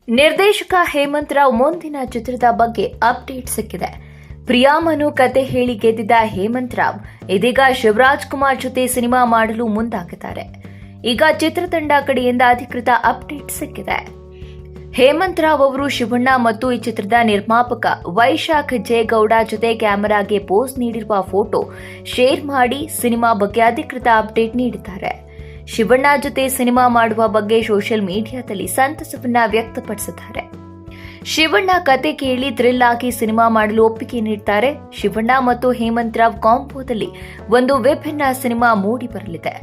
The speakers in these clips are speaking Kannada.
ನಿರ್ದೇಶಕ ಹೇಮಂತ್ ರಾವ್ ಮುಂದಿನ ಚಿತ್ರದ ಬಗ್ಗೆ ಅಪ್ಡೇಟ್ ಸಿಕ್ಕಿದೆ. ಪ್ರಿಯಾಮನು ಕತೆ ಹೇಳಿ ಗೆದ್ದಿದ್ದ ಹೇಮಂತ್ ರಾವ್ ಇದೀಗ ಶಿವರಾಜ್ ಕುಮಾರ್ ಜೊತೆ ಸಿನಿಮಾ ಮಾಡಲು ಮುಂದಾಗಿದ್ದಾರೆ. ಈಗ ಚಿತ್ರತಂಡ ಕಡೆಯಿಂದ ಅಧಿಕೃತ ಅಪ್ಡೇಟ್ ಸಿಕ್ಕಿದೆ. ಹೇಮಂತ್ ರಾವ್ ಅವರು ಶಿವಣ್ಣ ಮತ್ತು ಈ ಚಿತ್ರದ ನಿರ್ಮಾಪಕ ವೈಶಾಖ್ ಜೇಗೌಡ ಜೊತೆ ಕ್ಯಾಮೆರಾಗೆ ಪೋಸ್ ನೀಡಿರುವ ಫೋಟೋ ಶೇರ್ ಮಾಡಿ ಸಿನಿಮಾ ಬಗ್ಗೆ ಅಧಿಕೃತ ಅಪ್ಡೇಟ್ ನೀಡಿದ್ದಾರೆ. ಶಿವಣ್ಣ ಜೊತೆ ಸಿನಿಮಾ ಮಾಡುವ ಬಗ್ಗೆ ಸೋಷಿಯಲ್ ಮೀಡಿಯಾದಲ್ಲಿ ಸಂತಸವನ್ನ ವ್ಯಕ್ತಪಡಿಸಿದ್ದಾರೆ. ಶಿವಣ್ಣ ಕತೆ ಕೇಳಿ ಥ್ರಿಲ್ ಆಗಿ ಸಿನಿಮಾ ಮಾಡಲು ಒಪ್ಪಿಗೆ ನೀಡಿದ್ದಾರೆ. ಶಿವಣ್ಣ ಮತ್ತು ಹೇಮಂತ್ ರಾವ್ ಕಾಂಬೋದಲ್ಲಿ ಒಂದು ವಿಭಿನ್ನ ಸಿನಿಮಾ ಮೂಡಿ ಬರಲಿದೆ.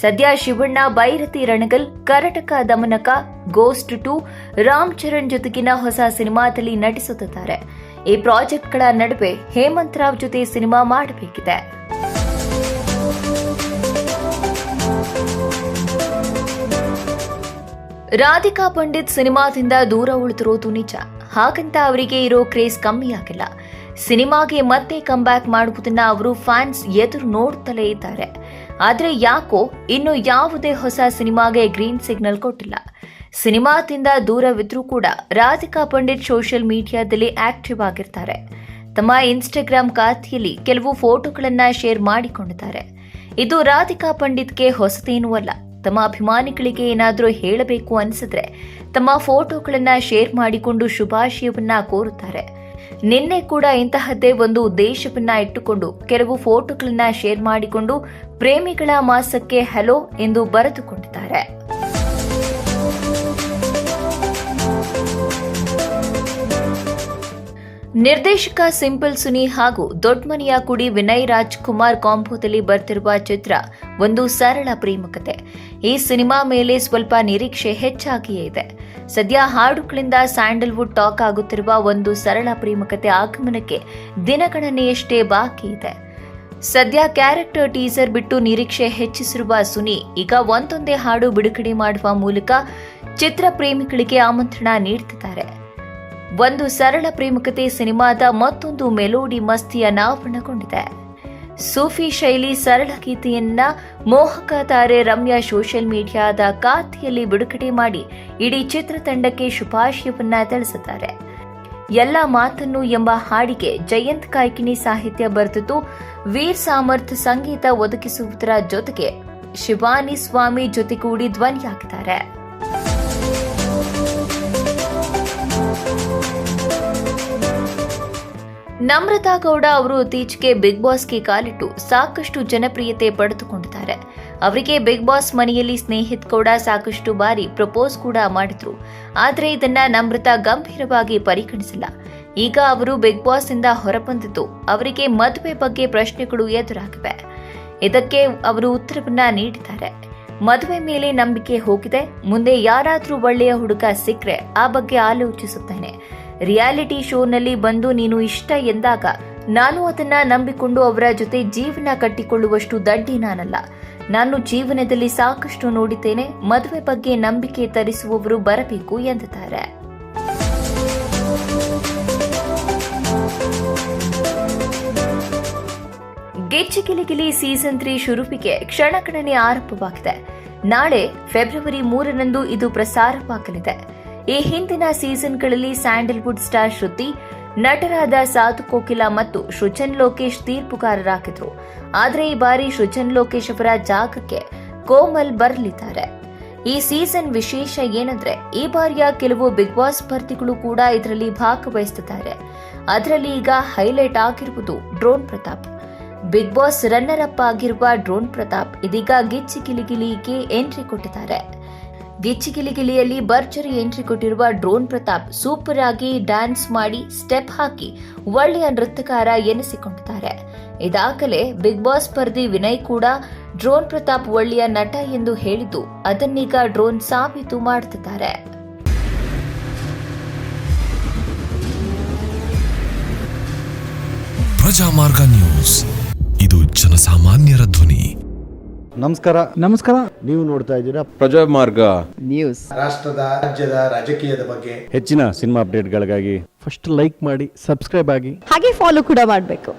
ಸದ್ಯ ಶಿವಣ್ಣ ಬೈರತಿ ರಣಗಲ್, ಕರ್ನಾಟಕ ದಮನಕ, ಗೋಸ್ಟ್ 2, ರಾಮ್ ಚರಣ್ ಜೊತೆಗಿನ ಹೊಸ ಸಿನಿಮಾದಲ್ಲಿ ನಟಿಸುತ್ತಿದ್ದಾರೆ. ಈ ಪ್ರಾಜೆಕ್ಟ್ಗಳ ನಡುವೆ ಹೇಮಂತ್ ರಾವ್ ಜೊತೆ ಸಿನಿಮಾ ಮಾಡಬೇಕಿದೆ. ರಾಧಿಕಾ ಪಂಡಿತ್ ಸಿನಿಮಾದಿಂದ ದೂರ ಉಳಿದಿರೋದು ನಿಜ. ಹಾಗಂತ ಅವರಿಗೆ ಇರೋ ಕ್ರೇಜ್ ಕಮ್ಮಿಯಾಗಿಲ್ಲ. ಸಿನಿಮಾಗೆ ಮತ್ತೆ ಕಮ್ಬ್ಯಾಕ್ ಮಾಡುವುದನ್ನ ಅವರು ಫ್ಯಾನ್ಸ್ ಎದುರು ನೋಡುತ್ತಲೇ ಇದ್ದಾರೆ. ಆದರೆ ಯಾಕೋ ಇನ್ನು ಯಾವುದೇ ಹೊಸ ಸಿನಿಮಾಗೆ ಗ್ರೀನ್ ಸಿಗ್ನಲ್ ಕೊಟ್ಟಿಲ್ಲ. ಸಿನಿಮಾದಿಂದ ದೂರವಿದ್ರೂ ಕೂಡ ರಾಧಿಕಾ ಪಂಡಿತ್ ಸೋಷಿಯಲ್ ಮೀಡಿಯಾದಲ್ಲಿ ಆಕ್ಟಿವ್ ಆಗಿರ್ತಾರೆ. ತಮ್ಮ ಇನ್ಸ್ಟಾಗ್ರಾಮ್ ಖಾತೆಯಲ್ಲಿ ಕೆಲವು ಫೋಟೋಗಳನ್ನ ಶೇರ್ ಮಾಡಿಕೊಂಡಿದ್ದಾರೆ. ಇದು ರಾಧಿಕಾ ಪಂಡಿತ್ಗೆ ಹೊಸತೇನೂ ಅಲ್ಲ. ತಮ್ಮ ಅಭಿಮಾನಿಗಳಿಗೆ ಏನಾದರೂ ಹೇಳಬೇಕು ಅನಿಸಿದ್ರೆ ತಮ್ಮ ಫೋಟೋಗಳನ್ನ ಶೇರ್ ಮಾಡಿಕೊಂಡು ಶುಭಾಶಯವನ್ನ ಕೋರುತ್ತಾರೆ. ನಿನ್ನೆ ಕೂಡ ಇಂತಹದ್ದೇ ಒಂದು ಉದ್ದೇಶವನ್ನ ಇಟ್ಟುಕೊಂಡು ಕೆಲವು ಫೋಟೋಗಳನ್ನ ಶೇರ್ ಮಾಡಿಕೊಂಡು ಪ್ರೇಮಿಗಳ ಮಾಸಕ್ಕೆ ಹಲೋ ಎಂದು ಬರೆದುಕೊಂಡಿದ್ದಾರೆ. ನಿರ್ದೇಶಕ ಸಿಂಪಲ್ ಸುನಿ ಹಾಗೂ ದೊಡ್ಡಮನೆಯ ಕುಡಿ ವಿನಯ್ ರಾಜ್ಕುಮಾರ್ ಕಾಂಬೋದಲ್ಲಿ ಬರ್ತಿರುವ ಚಿತ್ರ ಒಂದು ಸರಳ ಪ್ರೇಮಕತೆ. ಈ ಸಿನಿಮಾ ಮೇಲೆ ಸ್ವಲ್ಪ ನಿರೀಕ್ಷೆ ಹೆಚ್ಚಾಗಿಯೇ ಇದೆ. ಸದ್ಯ ಹಾಡುಗಳಿಂದ ಸ್ಯಾಂಡಲ್ವುಡ್ ಟಾಕ್ ಆಗುತ್ತಿರುವ ಒಂದು ಸರಳ ಪ್ರೇಮಕತೆ ಆಗಮನಕ್ಕೆ ದಿನಗಣನೆಯಷ್ಟೇ ಬಾಕಿ ಇದೆ. ಸದ್ಯ ಕ್ಯಾರೆಕ್ಟರ್ ಟೀಸರ್ ಬಿಟ್ಟು ನಿರೀಕ್ಷೆ ಹೆಚ್ಚಿಸಿರುವ ಸುನಿ ಈಗ ಒಂದೊಂದೇ ಹಾಡು ಬಿಡುಗಡೆ ಮಾಡುವ ಮೂಲಕ ಚಿತ್ರ ಪ್ರೇಮಿಗಳಿಗೆ ಆಮಂತ್ರಣ ನೀಡುತ್ತಿದ್ದಾರೆ. ಒಂದು ಸರಳ ಪ್ರೇಮಕತೆ ಸಿನಿಮಾದ ಮತ್ತೊಂದು ಮೆಲೋಡಿ ಮಸ್ತಿ ಅನಾವರಣಗೊಂಡಿದೆ. ಸೂಫಿ ಶೈಲಿ ಸರಳ ಗೀತೆಯನ್ನ ಮೋಹಕ ತಾರೆ ರಮ್ಯಾ ಸೋಷಿಯಲ್ ಮೀಡಿಯಾದ ಖಾತೆಯಲ್ಲಿ ಬಿಡುಗಡೆ ಮಾಡಿ ಇಡೀ ಚಿತ್ರತಂಡಕ್ಕೆ ಶುಭಾಶಯವನ್ನ ತಿಳಿಸಿದ್ದಾರೆ. ಎಲ್ಲ ಮಾತನ್ನು ಎಂಬ ಹಾಡಿಗೆ ಜಯಂತ್ ಕಾಯ್ಕಿಣಿ ಸಾಹಿತ್ಯ ಬರೆದಿದ್ದು, ವೀರ್ ಸಾಮರ್ಥ್ ಸಂಗೀತ ಒದಗಿಸುವುದರ ಜೊತೆಗೆ ಶಿವಾನಿ ಸ್ವಾಮಿ ಜೊತೆಗೂಡಿ ಧ್ವನಿಯಾಗಿದ್ದಾರೆ. ನಮ್ರತಾ ಗೌಡ ಅವರು ಇತ್ತೀಚೆಗೆ ಬಿಗ್ ಬಾಸ್ಗೆ ಕಾಲಿಟ್ಟು ಸಾಕಷ್ಟು ಜನಪ್ರಿಯತೆ ಪಡೆದುಕೊಂಡಿದ್ದಾರೆ. ಅವರಿಗೆ ಬಿಗ್ ಬಾಸ್ ಮನೆಯಲ್ಲಿ ಸ್ನೇಹಿತ್ ಗೌಡ ಸಾಕಷ್ಟು ಬಾರಿ ಪ್ರಪೋಸ್ ಕೂಡ ಮಾಡಿದ್ರು. ಆದರೆ ಇದನ್ನ ನಮ್ರತಾ ಗಂಭೀರವಾಗಿ ಪರಿಗಣಿಸಿಲ್ಲ. ಈಗ ಅವರು ಬಿಗ್ ಬಾಸ್ ಇಂದ ಹೊರಬಂದಿದ್ದು ಅವರಿಗೆ ಮದುವೆ ಬಗ್ಗೆ ಪ್ರಶ್ನೆಗಳು ಎದುರಾಗಿವೆ. ಇದಕ್ಕೆ ಅವರು ಉತ್ತರವನ್ನ ನೀಡಿದ್ದಾರೆ. ಮದುವೆ ಮೇಲೆ ನಂಬಿಕೆ ಹೋಗಿದೆ. ಮುಂದೆ ಯಾರಾದ್ರೂ ಒಳ್ಳೆಯ ಹುಡುಗ ಸಿಕ್ಕರೆ ಆ ಬಗ್ಗೆ ಆಲೋಚಿಸುತ್ತೇನೆ. ರಿಯಾಲಿಟಿ ಶೋನಲ್ಲಿ ಬಂದು ನೀನು ಇಷ್ಟ ಎಂದಾಗ ನಾನು ಅದನ್ನ ನಂಬಿಕೊಂಡು ಅವರ ಜೊತೆ ಜೀವನ ಕಟ್ಟಿಕೊಳ್ಳುವಷ್ಟು ದಡ್ಡಿ ನಾನಲ್ಲ. ನಾನು ಜೀವನದಲ್ಲಿ ಸಾಕಷ್ಟು ನೋಡಿದ್ದೇನೆ. ಮದುವೆ ಬಗ್ಗೆ ನಂಬಿಕೆ ತರಿಸುವವರು ಬರಬೇಕು ಎಂದಿದ್ದಾರೆ. ಗಿಚ್ಚಿ ಗಿಲಿಗಿಲಿ ಸೀಸನ್ 3 ಶುರುವಿಗೆ ಕ್ಷಣಗಣನೆ ಆರಂಭವಾಗಿದೆ. ನಾಳೆ ಫೆಬ್ರವರಿ 3ರಂದು ಇದು ಪ್ರಸಾರವಾಗಲಿದೆ. ಈ ಹಿಂದಿನ ಸೀಸನ್ಗಳಲ್ಲಿ ಸ್ಯಾಂಡಲ್ವುಡ್ ಸ್ಟಾರ್ ಶ್ರುತಿ, ನಟರಾದ ಸಾಧು ಕೋಕಿಲ ಮತ್ತು ಸೃಜನ್ ಲೋಕೇಶ್ ತೀರ್ಪುಗಾರರಾಗಿದ್ರು. ಆದರೆ ಈ ಬಾರಿ ಸೃಜನ್ ಲೋಕೇಶ್ ಅವರ ಜಾಗಕ್ಕೆ ಕೋಮಲ್ ಬರಲಿದ್ದಾರೆ. ಈ ಸೀಸನ್ ವಿಶೇಷ ಏನಂದ್ರೆ ಈ ಬಾರಿಯ ಕೆಲವು ಬಿಗ್ ಬಾಸ್ ಸ್ಪರ್ಧಿಗಳು ಕೂಡ ಇದರಲ್ಲಿ ಭಾಗವಹಿಸುತ್ತಿದ್ದಾರೆ. ಅದರಲ್ಲಿ ಈಗ ಹೈಲೈಟ್ ಆಗಿರುವುದು drone Prathap. Big boss runner up ಆಗಿರುವ ಡ್ರೋನ್ ಪ್ರತಾಪ್ ಇದೀಗ ಗಿಚ್ಚಿ ಗಿಲಿಗಿಲಿಗೆ ಎಂಟ್ರಿ ಕೊಟ್ಟಿದ್ದಾರೆ. ಗಿಚ್ಚಿ ಗಿಲಿಗಿಲಿಯಲ್ಲಿ ಭರ್ಜರಿ ಎಂಟ್ರಿ ಕೊಟ್ಟಿರುವ ಡ್ರೋನ್ ಪ್ರತಾಪ್ ಸೂಪರ್ ಆಗಿ ಡ್ಯಾನ್ಸ್ ಮಾಡಿ ಸ್ಟೆಪ್ ಹಾಕಿ ಒಳ್ಳೆಯ ನೃತ್ಯಕಾರ ಎನಿಸಿಕೊಂಡಿದ್ದಾರೆ. ಇದಾಗಲೇ ಬಿಗ್ ಬಾಸ್ ಸ್ಪರ್ಧಿ ವಿನಯ್ ಕೂಡ ಡ್ರೋನ್ ಪ್ರತಾಪ್ ಒಳ್ಳೆಯ ನಟ ಎಂದು ಹೇಳಿದ್ದು ಅದನ್ನೀಗ ಡ್ರೋನ್ ಸಾಬೀತು ಮಾಡುತ್ತಿದ್ದಾರೆ. ಪ್ರಜಾಮಾರ್ಗ ನ್ಯೂಸ್, ಇದು ಜನಸಾಮಾನ್ಯರ ಧ್ವನಿ. ನಮಸ್ಕಾರ. ನೀವು ನೋಡ್ತಾ ಇದ್ದೀರಾ ಪ್ರಜಾಮಾರ್ಗ ನ್ಯೂಸ್. ರಾಷ್ಟ್ರದ ರಾಜ್ಯದ ರಾಜಕೀಯದ ಬಗ್ಗೆ ಹೆಚ್ಚಿನ ಸಿನಿಮಾ ಅಪ್ಡೇಟ್ಗಳಿಗಾಗಿ ಫಸ್ಟ್ ಲೈಕ್ ಮಾಡಿ, ಸಬ್ಸ್ಕ್ರೈಬ್ ಆಗಿ, ಹಾಗೆ ಫಾಲೋ ಕೂಡ ಮಾಡಬೇಕು.